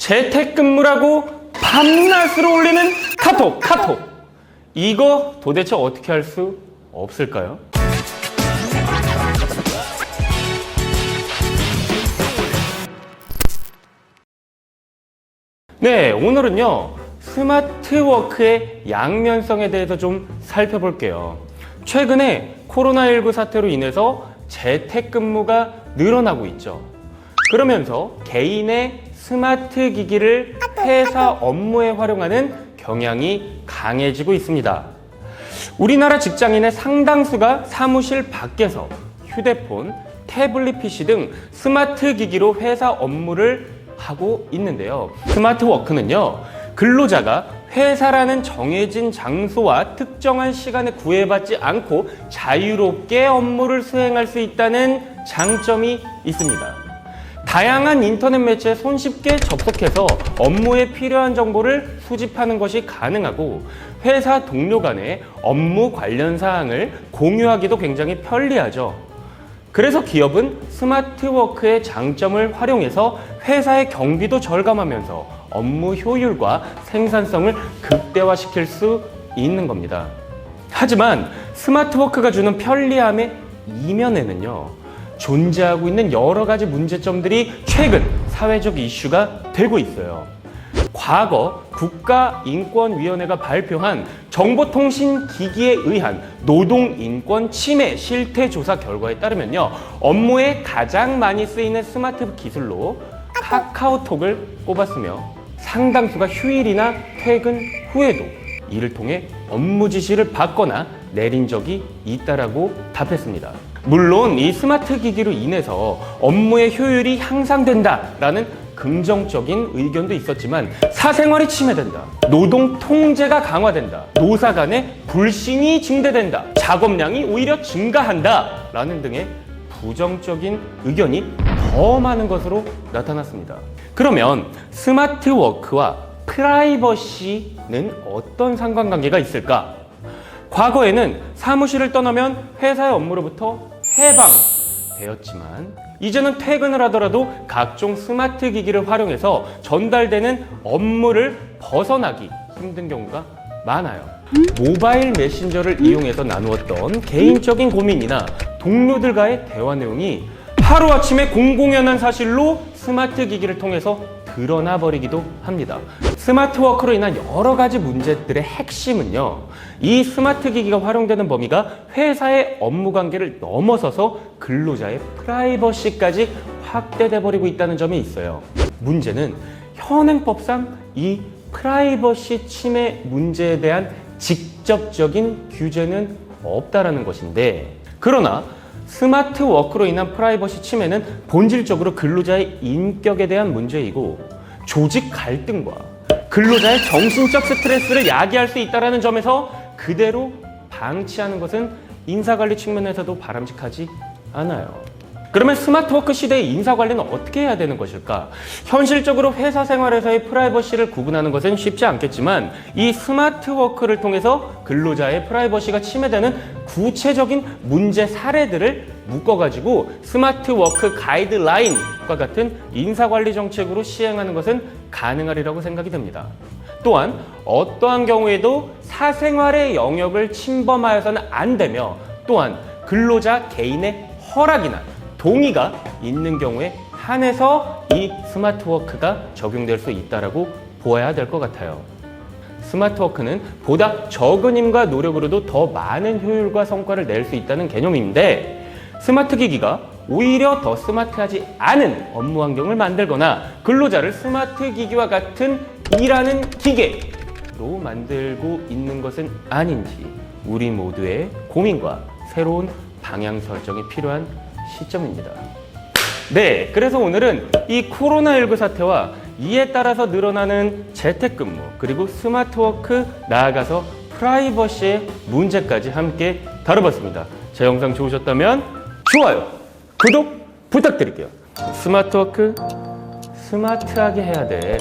재택근무라고 밤낮으로 올리는 카톡. 이거 도대체 어떻게 할 수 없을까요? 네, 오늘은요, 스마트워크의 양면성에 대해서 좀 살펴볼게요. 최근에 코로나19 사태로 인해서 재택근무가 늘어나고 있죠. 그러면서 개인의 스마트 기기를 회사 업무에 활용하는 경향이 강해지고 있습니다. 우리나라 직장인의 상당수가 사무실 밖에서 휴대폰, 태블릿 PC 등 스마트 기기로 회사 업무를 하고 있는데요. 스마트워크는요, 근로자가 회사라는 정해진 장소와 특정한 시간에 구애받지 않고 자유롭게 업무를 수행할 수 있다는 장점이 있습니다. 다양한 인터넷 매체에 손쉽게 접속해서 업무에 필요한 정보를 수집하는 것이 가능하고 회사 동료 간의 업무 관련 사항을 공유하기도 굉장히 편리하죠. 그래서 기업은 스마트워크의 장점을 활용해서 회사의 경비도 절감하면서 업무 효율과 생산성을 극대화시킬 수 있는 겁니다. 하지만 스마트워크가 주는 편리함의 이면에는요, 존재하고 있는 여러 가지 문제점들이 최근 사회적 이슈가 되고 있어요. 과거 국가인권위원회가 발표한 정보통신기기에 의한 노동인권 침해 실태조사 결과에 따르면요, 업무에 가장 많이 쓰이는 스마트 기술로 카카오톡을 꼽았으며 상당수가 휴일이나 퇴근 후에도 이를 통해 업무 지시를 받거나 내린 적이 있다라고 답했습니다. 물론 이 스마트 기기로 인해서 업무의 효율이 향상된다라는 긍정적인 의견도 있었지만 사생활이 침해된다, 노동 통제가 강화된다, 노사 간의 불신이 증대된다, 작업량이 오히려 증가한다 라는 등의 부정적인 의견이 더 많은 것으로 나타났습니다. 그러면 스마트워크와 프라이버시는 어떤 상관관계가 있을까? 과거에는 사무실을 떠나면 회사의 업무로부터 해방되었지만 이제는 퇴근을 하더라도 각종 스마트 기기를 활용해서 전달되는 업무를 벗어나기 힘든 경우가 많아요. 모바일 메신저를 이용해서 나누었던 개인적인 고민이나 동료들과의 대화 내용이 하루아침에 공공연한 사실로 스마트 기기를 통해서 드러나 버리기도 합니다. 스마트워크로 인한 여러 가지 문제들의 핵심은요, 이 스마트 기기가 활용되는 범위가 회사의 업무 관계를 넘어서서 근로자의 프라이버시까지 확대돼 버리고 있다는 점이 있어요. 문제는 현행법상 이 프라이버시 침해 문제에 대한 직접적인 규제는 없다라는 것인데, 그러나 스마트워크로 인한 프라이버시 침해는 본질적으로 근로자의 인격에 대한 문제이고 조직 갈등과 근로자의 정신적 스트레스를 야기할 수 있다는 점에서 그대로 방치하는 것은 인사관리 측면에서도 바람직하지 않아요. 그러면 스마트워크 시대의 인사관리는 어떻게 해야 되는 것일까? 현실적으로 회사 생활에서의 프라이버시를 구분하는 것은 쉽지 않겠지만 이 스마트워크를 통해서 근로자의 프라이버시가 침해되는 구체적인 문제 사례들을 묶어가지고 스마트워크 가이드라인과 같은 인사관리 정책으로 시행하는 것은 가능하리라고 생각이 됩니다. 또한 어떠한 경우에도 사생활의 영역을 침범하여서는 안 되며, 또한 근로자 개인의 허락이나 동의가 있는 경우에 한해서 이 스마트워크가 적용될 수 있다고 보아야 될 것 같아요. 스마트워크는 보다 적은 힘과 노력으로도 더 많은 효율과 성과를 낼 수 있다는 개념인데, 스마트 기기가 오히려 더 스마트하지 않은 업무 환경을 만들거나 근로자를 스마트 기기와 같은 일하는 기계로 만들고 있는 것은 아닌지 우리 모두의 고민과 새로운 방향 설정이 필요한 시점입니다. 네, 그래서 오늘은 이 코로나19 사태와 이에 따라서 늘어나는 재택근무, 그리고 스마트워크, 나아가서 프라이버시의 문제까지 함께 다뤄봤습니다. 제 영상 좋으셨다면 좋아요, 구독 부탁드릴게요. 스마트워크 스마트하게 해야 돼.